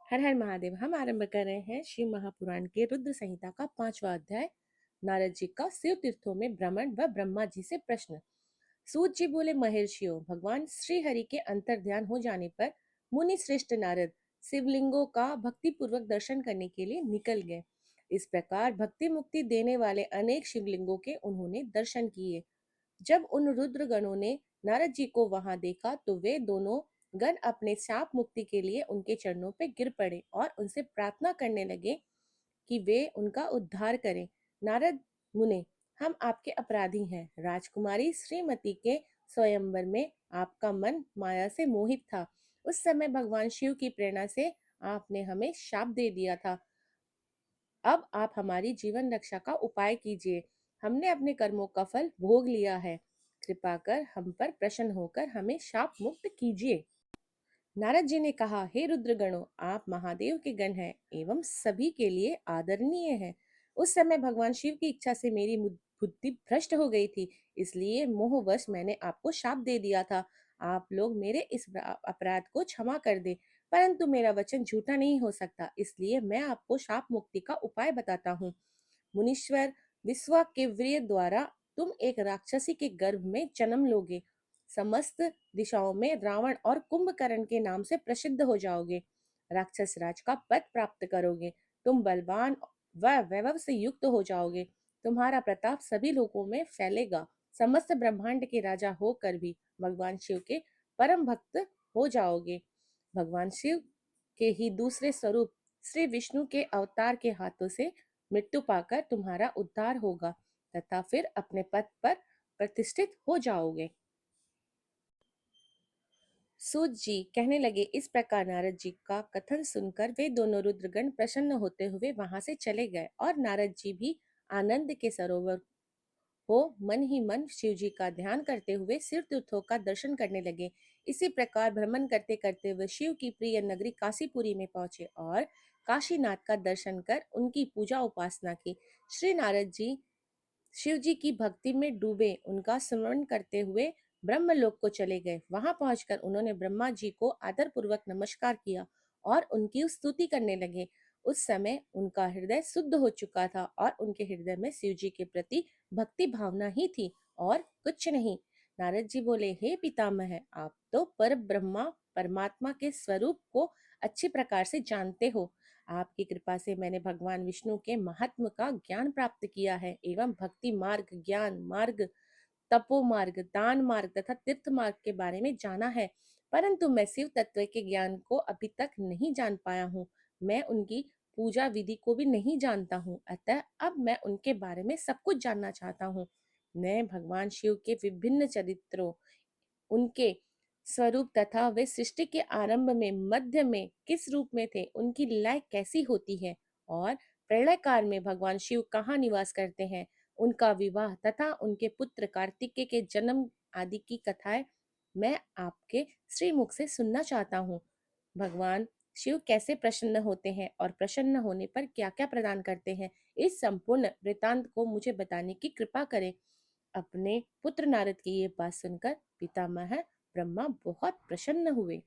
हर हर महादेव। हम आरंभ कर रहे हैं शिव महापुराण के रुद्र संहिता का 5वां अध्याय। नारद जी का शिव तीर्थों में भ्रमण व ब्रह्मा जी से प्रश्न। सूत जी बोले, महर्षियों, भगवान श्री हरि के अंतर ध्यान हो जाने पर मुनि श्रेष्ठ नारद शिवलिंगों का भक्ति पूर्वक दर्शन करने के लिए निकल गए। इस प्रकार भक्ति मुक्ति देने वाले अनेक शिवलिंगों के उन्होंने दर्शन किए। जब उन रुद्र गणों ने नारद जी को वहां देखा तो वे दोनों गण अपने शाप मुक्ति के लिए उनके चरणों पर गिर पड़े और उनसे प्रार्थना करने लगे कि वे उनका उद्धार करें। नारद मुने, हम आपके अपराधी हैं। राजकुमारी श्रीमती के स्वयंवर में आपका मन माया से मोहित था। उस समय भगवान शिव की प्रेरणा से आपने हमें शाप दे दिया था। अब आप हमारी जीवन रक्षा का उपाय कीजिए। हमने अपने कर्मों का फल भोग लिया है। कृपा कर हम पर प्रसन्न होकर हमें शाप मुक्त कीजिए। नारद जी ने कहा, हे रुद्रगणों, आप महादेव के गण हैं एवं सभी के लिए आदरणीय हैं। उस समय भगवान शिव की इच्छा से मेरी बुद्धि भ्रष्ट हो गई थी, इसलिए मोहवश मैंने आपको शाप दे दिया था। आप लोग मेरे इस अपराध को क्षमा कर दे, परंतु मेरा वचन झूठा नहीं हो सकता, इसलिए मैं आपको शाप मुक्ति का उपाय बताता हूँ। मुनीश्वर, विश्वा के वीर्य द्वारा तुम एक राक्षसी के गर्भ में जन्म लोगे। समस्त दिशाओं में रावण और कुंभकर्ण के नाम से प्रसिद्ध हो जाओगे। राक्षस राज का पद प्राप्त करोगे। तुम बलवान व वैभव से युक्त हो जाओगे। तुम्हारा प्रताप सभी लोगों में फैलेगा। समस्त ब्रह्मांड के राजा होकर भी भगवान शिव के परम भक्त हो जाओगे। भगवान शिव के ही दूसरे स्वरूप श्री विष्णु के अवतार के हाथों से मृत्यु पाकर तुम्हारा उद्धार होगा तथा फिर अपने पद पर प्रतिष्ठित हो जाओगे। सूत जी कहने लगे, इस प्रकार नारद जी का कथन सुनकर वे दोनों रुद्रगण प्रसन्न होते हुए वहां से चले गए और नारद जी भी आनंद के सरोवर हो मन ही मन शिव जी का ध्यान करते हुए सिर तीर्थों का दर्शन करने लगे। इसी प्रकार भ्रमण करते करते वे शिव की प्रिय नगरी काशीपुरी में पहुंचे और काशीनाथ का दर्शन कर उनकी पूजा उपासना की। श्री नारद जी शिव जी की भक्ति में डूबे उनका स्मरण करते हुए ब्रह्मलोक को चले गए। वहां पहुंचकर उन्होंने ब्रह्मा जी को आदर पूर्वक नमस्कार किया और उनकी स्तुति करने लगे। उस समय उनका हृदय शुद्ध हो चुका था और उनके हृदय में शिव जी के प्रति भक्ति भावना ही थी और कुछ नहीं। नारद जी बोले, हे पितामह, आप तो पर ब्रह्मा परमात्मा के स्वरूप को अच्छी प्रकार से जानते हो। आपकी कृपा से मैंने भगवान विष्णु के महात्म का ज्ञान प्राप्त किया है एवं भक्ति मार्ग, ज्ञान मार्ग, तपो मार्ग, दान मार्ग तथा तीर्थ मार्ग के बारे में जाना है, परंतु मैं शिव तत्व के ज्ञान को अभी तक नहीं जान पाया हूँ। मैं उनकी पूजा विधि को भी नहीं जानता हूँ, अतः अब मैं उनके बारे में सब कुछ जानना चाहता हूँ। मैं भगवान शिव के विभिन्न चरित्रों, उनके स्वरूप तथा वे सृष्टि के आरंभ में, मध्य में किस रूप में थे, उनकी लय कैसी होती है और प्रलय काल में भगवान शिव कहाँ निवास करते हैं, उनका विवाह तथा उनके पुत्र कार्तिकेय के जन्म आदि की कथाएं मैं आपके श्रीमुख से सुनना चाहता हूँ। भगवान शिव कैसे प्रसन्न होते हैं और प्रसन्न होने पर क्या क्या प्रदान करते हैं, इस संपूर्ण वृतांत को मुझे बताने की कृपा करें। अपने पुत्र नारद की ये बात सुनकर पितामह ब्रह्मा बहुत प्रसन्न हुए।